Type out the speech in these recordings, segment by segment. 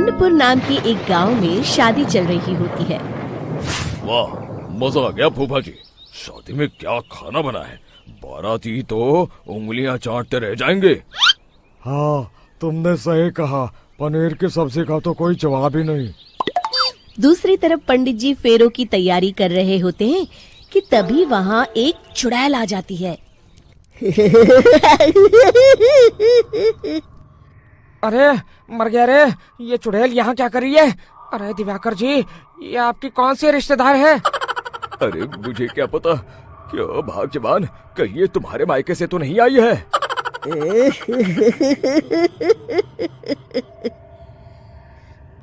कुंडपुर नाम के एक गांव में शादी चल रही होती है। वाह, मजा आ गया फूफा जी। शादी में क्या खाना बना है, बाराती तो उंगलियां चाटते रह जाएंगे। हाँ, तुमने सही कहा, पनीर की सब्जी का तो कोई जवाब ही नहीं। दूसरी तरफ पंडित जी फेरों की तैयारी कर रहे होते हैं कि तभी वहाँ एक चुड़ैल आ जाती है। अरे मर गया रे, ये चुड़ैल यहाँ क्या कर रही है? अरे दिवाकर जी, ये आपकी कौन सी रिश्तेदार है? अरे मुझे क्या पता, क्या भाग्यवान, कहीं ये तुम्हारे मायके से तो नहीं आई है।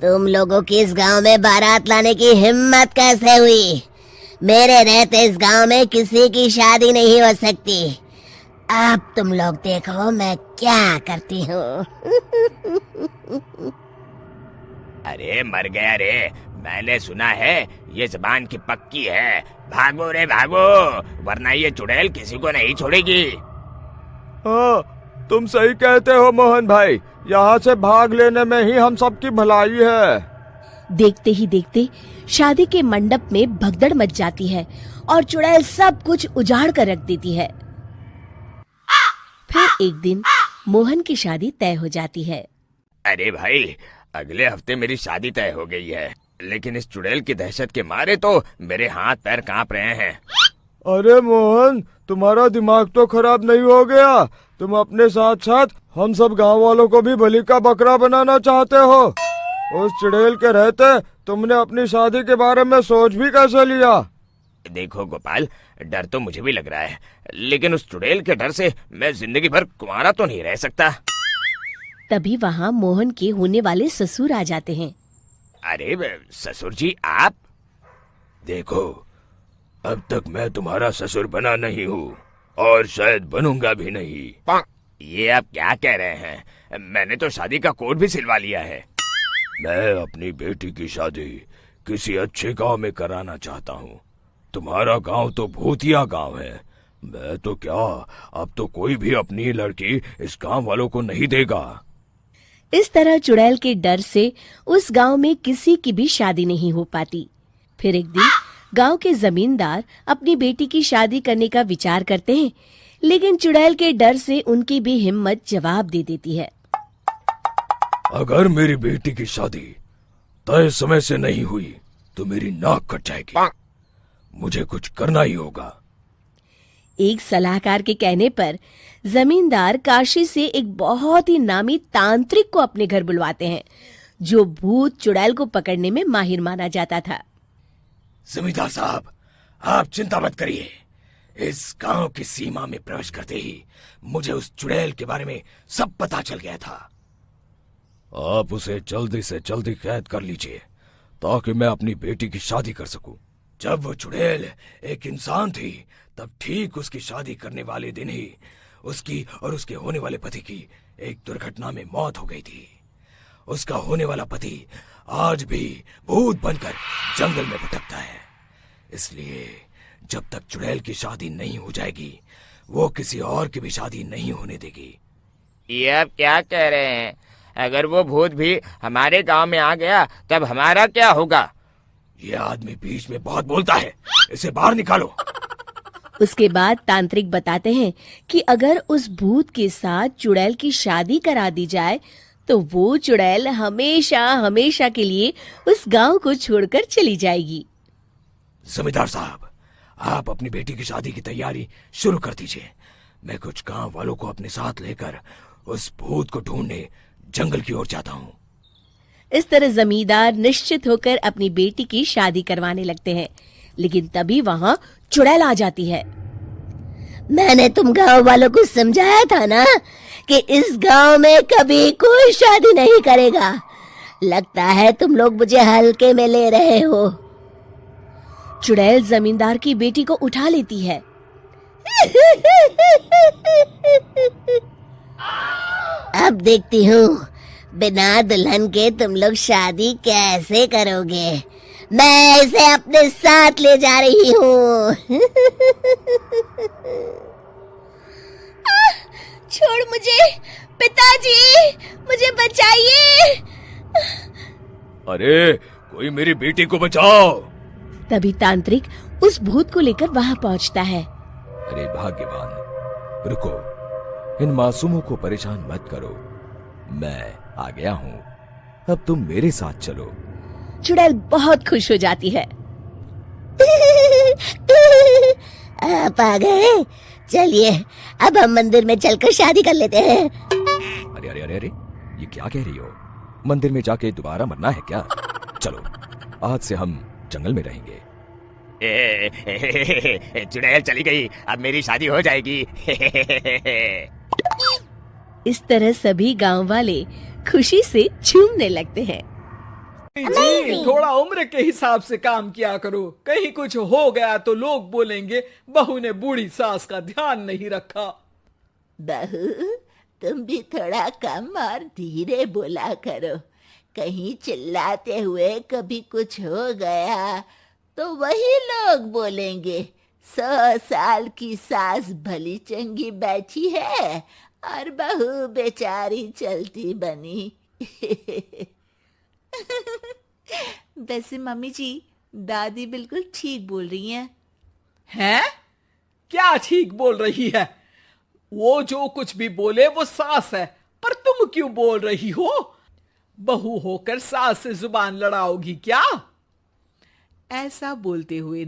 तुम लोगों की इस गांव में बारात लाने की हिम्मत कैसे हुई? मेरे रहते इस गांव में किसी की शादी नहीं हो सकती। अब तुम लोग देखो मैं क्या करती हूँ। अरे मर गया रे, मैंने सुना है ये जबान की पक्की है। भागो रे भागो, वरना ये चुड़ैल किसी को नहीं छोड़ेगी। हाँ, तुम सही कहते हो मोहन भाई, यहाँ से भाग लेने में ही हम सबकी भलाई है। देखते ही देखते शादी के मंडप में भगदड़ मच जाती है और चुड़ैल सब कुछ उजाड़ कर रख देती है। फिर एक दिन मोहन की शादी तय हो जाती है। अरे भाई, अगले हफ्ते मेरी शादी तय हो गई है, लेकिन इस चुड़ैल की दहशत के मारे तो मेरे हाथ पैर कांप रहे हैं। अरे मोहन, तुम्हारा दिमाग तो खराब नहीं हो गया? तुम अपने साथ साथ हम सब गांव वालों को भी बलि का बकरा बनाना चाहते हो? उस चुड़ैल के रहते तुमने अपनी शादी के बारे में सोच भी कैसे लिया? देखो गोपाल, डर तो मुझे भी लग रहा है, लेकिन उस चुड़ैल के डर से मैं जिंदगी भर कुंवारा तो नहीं रह सकता। तभी वहाँ मोहन के होने वाले ससुर आ जाते हैं। अरे ससुर जी, आप? देखो, अब तक मैं तुम्हारा ससुर बना नहीं हूँ और शायद बनूंगा भी नहीं। ये आप क्या कह रहे हैं? मैंने तो शादी का कोड भी सिलवा लिया है। मैं अपनी बेटी की शादी किसी अच्छे गांव में कराना चाहता हूँ। तुम्हारा गांव तो भूतिया गांव है। मैं तो क्या, अब तो कोई भी अपनी लड़की इस गांव वालों को नहीं देगा। इस तरह चुड़ैल के डर से उस गांव में किसी की भी शादी नहीं हो पाती। फिर एक दिन गांव के जमींदार अपनी बेटी की शादी करने का विचार करते हैं, लेकिन चुड़ैल के डर से उनकी भी हिम्मत जवाब दे देती है। अगर मेरी बेटी की शादी तय समय से नहीं हुई तो मेरी नाक कट जाएगी। मुझे कुछ करना ही होगा। एक सलाहकार के कहने पर जमींदार काशी से एक बहुत ही नामी तांत्रिक को अपने घर बुलवाते हैं, जो भूत चुड़ैल को पकड़ने में माहिर माना जाता था। जमींदार साहब, आप चिंता मत करिए। इस गांव की सीमा में प्रवेश करते ही मुझे उस चुड़ैल के बारे में सब पता चल गया था। आप उसे जल्दी से जल्दी कैद कर लीजिए ताकि मैं अपनी बेटी की शादी कर सकूं। जब वो चुड़ैल एक इंसान थी, तब ठीक उसकी शादी करने वाले दिन ही उसकी और उसके होने वाले पति की एक दुर्घटना में मौत हो गई थी। उसका होने वाला पति आज भी भूत बनकर जंगल में भटकता है। इसलिए जब तक चुड़ैल की शादी नहीं हो जाएगी, वो किसी और की भी शादी नहीं होने देगी। ये आप क्या कह रहे हैं? अगर वो भूत भी हमारे गांव में आ गया तब हमारा क्या होगा? ये आदमी बीच में बहुत बोलता है, इसे बाहर निकालो। उसके बाद तांत्रिक बताते हैं कि अगर उस भूत के साथ चुड़ैल की शादी करा दी जाए तो वो चुड़ैल हमेशा हमेशा के लिए उस गांव को छोड़कर चली जाएगी। जमींदार साहब, आप अपनी बेटी की शादी की तैयारी शुरू कर दीजिए। मैं कुछ गांव वालों को अपने साथ लेकर उस भूत को ढूंढने जंगल की ओर जाता हूँ। इस तरह जमींदार निश्चित होकर अपनी बेटी की शादी करवाने लगते हैं, लेकिन तभी वहाँ चुड़ैल आ जाती है। मैंने तुम गांव वालों को समझाया था ना कि इस गांव में कभी कोई शादी नहीं करेगा। लगता है तुम लोग मुझे हल्के में ले रहे हो। चुड़ैल जमींदार की बेटी को उठा लेती है। अब देखती हूँ बिना दुल्हन के तुम लोग शादी कैसे करोगे। मैं इसे अपने साथ ले जा रही हूँ। छोड़ मुझे, पिताजी, मुझे बचाइए। अरे कोई मेरी बेटी को बचाओ। तभी तांत्रिक उस भूत को लेकर वहां पहुंचता है। अरे भाग्यवान, रुको, इन मासूमों को परेशान मत करो, मैं आ गया हूँ, अब तुम मेरे साथ चलो। चुड़ैल बहुत खुश हो जाती है। आप आ गए, चलिए अब हम मंदिर में चलकर शादी कर लेते हैं। अरे अरे अरे अरे, ये क्या कह रही हो? मंदिर में जाके दोबारा मरना है क्या? चलो, आज से हम जंगल में रहेंगे। चुड़ैल चली गई, अब मेरी शादी हो जाएगी। इस तरह सभी गांव वाले खुशी से झूमने लगते हैं। जी थोड़ा उम्र के हिसाब से काम किया करो, कहीं कुछ हो गया तो लोग बोलेंगे बहू ने बूढ़ी सास का ध्यान नहीं रखा। बहू, तुम भी थोड़ा कम और धीरे बोला करो, कहीं चिल्लाते हुए कभी कुछ हो गया तो वही लोग बोलेंगे 100 साल की सास भली चंगी बैठी है और बहू बेचारी चलती बनी। वैसे मम्मी जी, दादी बिल्कुल ठीक बोल रही हैं। हैं? क्या ठीक बोल रही है? वो जो कुछ भी बोले वो सास है, पर तुम क्यों बोल रही हो? बहू होकर सास से जुबान लड़ाओगी क्या? ऐसा बोलते हुए